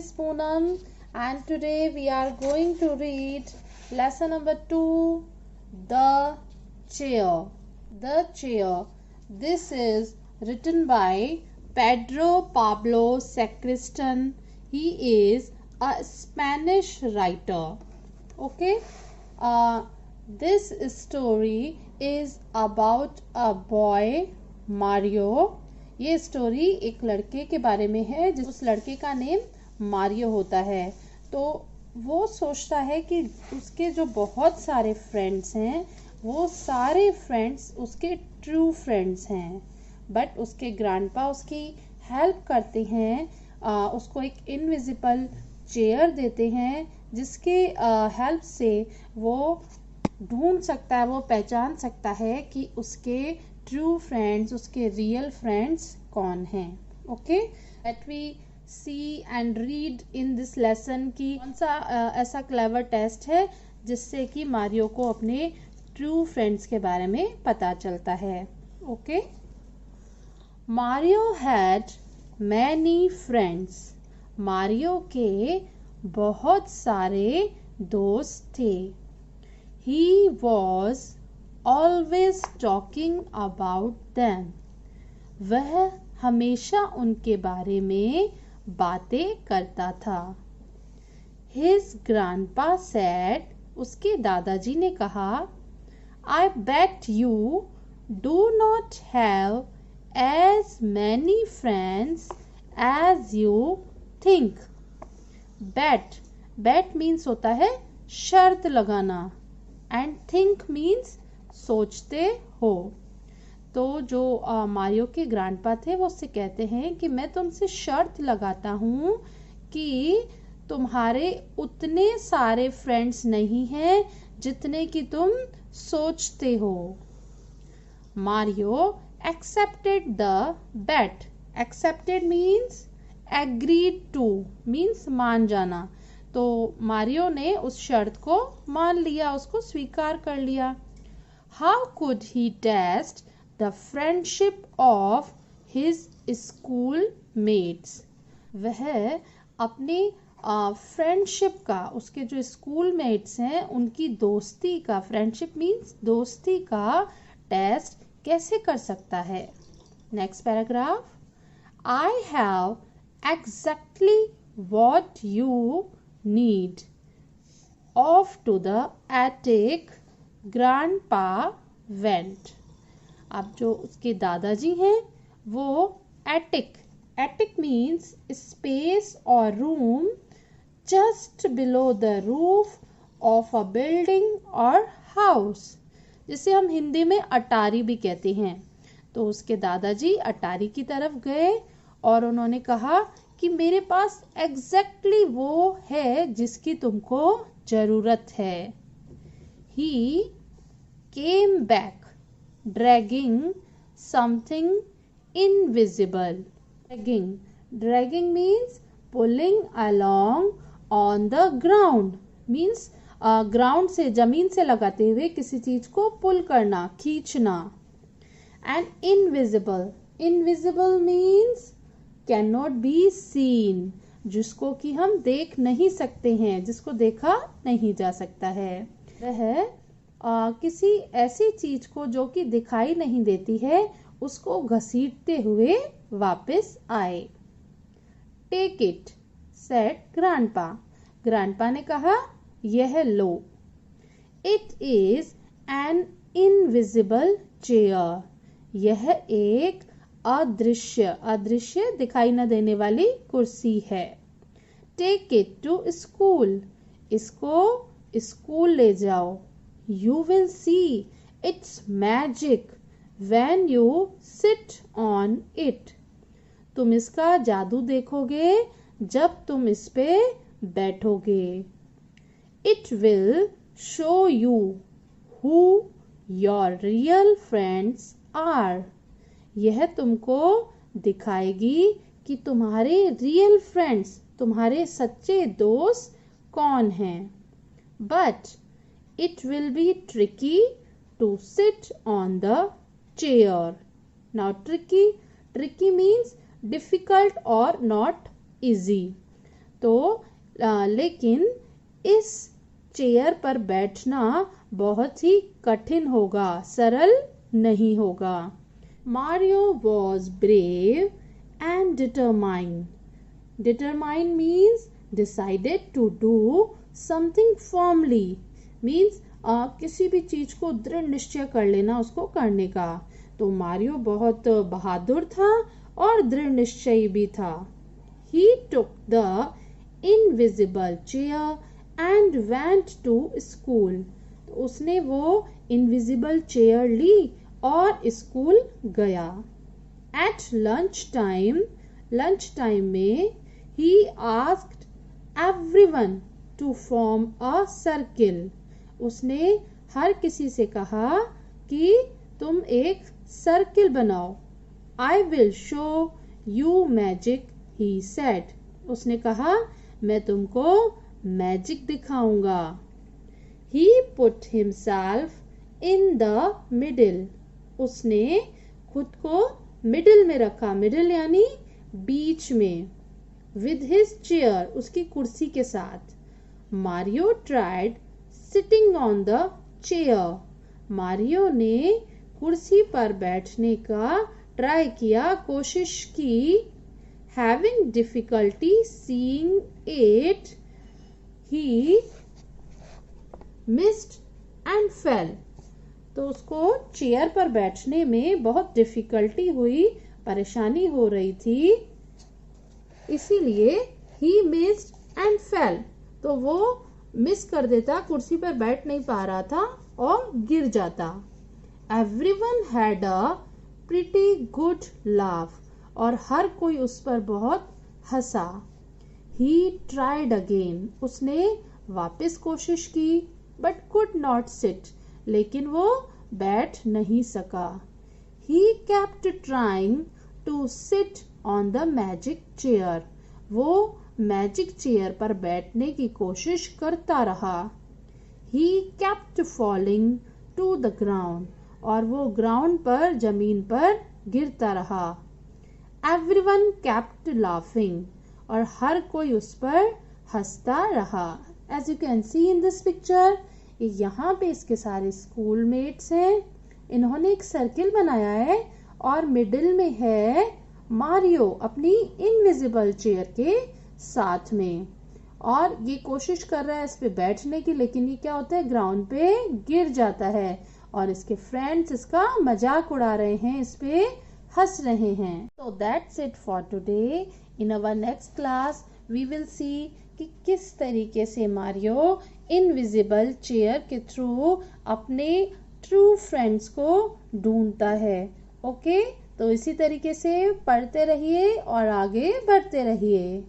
is Poonam and today we are going to read lesson number 2, The Chair. The Chair. This is written by Pedro Pablo Sacristan. He is a Spanish writer. Okay. This story is about a boy Mario. ये story एक लड़के के बारे में है उस लड़के का नेम मारियो होता है। तो वो सोचता है कि उसके जो बहुत सारे फ्रेंड्स हैं वो सारे फ्रेंड्स उसके ट्रू फ्रेंड्स हैं, बट उसके ग्रैंडपा उसकी हेल्प करते हैं। उसको एक इनविजिबल चेयर देते हैं जिसके हेल्प से वो ढूंढ सकता है, वो पहचान सकता है कि उसके ट्रू फ्रेंड्स, उसके रियल फ्रेंड्स कौन हैं। Okay, let we see and read in this lesson कि कौन सा ऐसा क्लेवर टेस्ट है जिससे कि मारियो को अपने ट्रू फ्रेंड्स के बारे में पता चलता है। Okay, Mario had many friends. Mario के बहुत सारे दोस्त थे। He was always talking about them. वह हमेशा उनके बारे में बातें करता था। His grandpa said, उसके दादाजी ने कहा, I bet you do not have as many friends as you think. Bet means होता है शर्त लगाना and think means सोचते हो। तो जो मारियो के ग्रैंडपा थे वो उससे कहते हैं कि मैं तुमसे शर्त लगाता हूँ कि तुम्हारे उतने सारे फ्रेंड्स नहीं हैं जितने कि तुम सोचते हो। Mario accepted the bet. Accepted means agreed to, means मान जाना। तो मारियो ने उस शर्त को मान लिया, उसको स्वीकार कर लिया। How could he test the friendship of his schoolmates? वह अपने फ्रेंडशिप का, उसके जो स्कूल मेट्स हैं उनकी दोस्ती का, फ्रेंडशिप मीन्स दोस्ती का टेस्ट कैसे कर सकता है। Next paragraph, I have exactly what you need. Off to the attic grandpa went. अब जो उसके दादाजी हैं वो एटिक मीन्स स्पेस और room just below the roof of a building और हाउस, जिसे हम हिंदी में अटारी भी कहते हैं। तो उसके दादाजी अटारी की तरफ गए और उन्होंने कहा कि मेरे पास एग्जैक्टली वो है जिसकी तुमको जरूरत है। He came back dragging something invisible. Dragging means pulling along on the ground. Means ground से, जमीन से लगाते हुए किसी चीज को पुल करना, खींचना। And invisible means cannot be seen. जिसको कि हम देख नहीं सकते हैं, जिसको देखा नहीं जा सकता है। वह किसी ऐसी चीज को जो कि दिखाई नहीं देती है उसको घसीटते हुए वापस आए। Take it said grandpa. Grandpa ने कहा, यह लो। It is an invisible chair. यह एक अदृश्य दिखाई न देने वाली कुर्सी है। Take it to school. इसको स्कूल ले जाओ। You will see its magic when you sit on it. तुम इसका जादू देखोगे जब तुम इस पे बैठोगे। It will show you who your real friends are. यह तुमको दिखाएगी कि तुम्हारे रियल फ्रेंड्स, तुम्हारे सच्चे दोस्त कौन हैं। But it will be tricky to sit on the chair. Now tricky means difficult or not easy. तो लेकिन इस चेयर पर बैठना बहुत ही कठिन होगा, सरल नहीं होगा। Mario was brave and determined. Determined means decided to do something formally, means किसी भी चीज को दृढ़ निश्चय कर लेना, उसको करने का। तो मारियो बहुत बहादुर था और दृढ़ निश्चयी भी था। He took the invisible chair and went to school. तो उसने वो इनविजिबल चेयर ली और स्कूल गया। At lunch time में he asked everyone to form a circle. उसने हर किसी से कहा कि तुम एक सर्किल बनाओ। I will show you magic, he said. उसने कहा मैं तुमको मैजिक दिखाऊंगा। He put himself in the middle. उसने खुद को मिडिल में रखा, मिडिल यानी बीच में। With his chair, उसकी कुर्सी के साथ। Mario tried sitting on the chair. Mario ने कुर्सी पर बैठने का ट्राई किया, कोशिश की। Having difficulty seeing it, he missed and fell. तो उसको चेयर पर बैठने में बहुत डिफिकल्टी हुई, परेशानी हो रही थी, इसीलिए he missed and fell. तो वो मिस कर देता, कुर्सी पर बैठ नहीं पा रहा था और गिर जाता। Everyone had a pretty good laugh. और हर कोई उस पर बहुत हंसा। He tried again. उसने वापस कोशिश की, but could not sit. लेकिन वो बैठ नहीं सका। He kept trying to sit on the magic chair. वो मैजिक चेयर पर बैठने की कोशिश करता रहा। He kept falling to the ground. और वो ग्राउंड पर, जमीन पर गिरता रहा। Everyone kept laughing. और हर कोई उस पर हंसता रहा। As you can see in this picture, यहाँ पे इसके सारे स्कूल मेट्स हैं। इन्होंने एक सर्किल बनाया है और मिडिल में है मारियो अपनी इनविजिबल चेयर के साथ में, और ये कोशिश कर रहा है इस पे बैठने की, लेकिन ये क्या होता है, ग्राउंड पे गिर जाता है और इसके फ्रेंड्स इसका मजाक उड़ा रहे हैं, इस पे हंस रहे हैं। So that's it for today. In our next class we will see कि किस तरीके से मारियो इनविजिबल चेयर के थ्रू अपने ट्रू फ्रेंड्स को ढूंढता है। ओके, तो इसी तरीके से पढ़ते रहिए और आगे बढ़ते रहिए।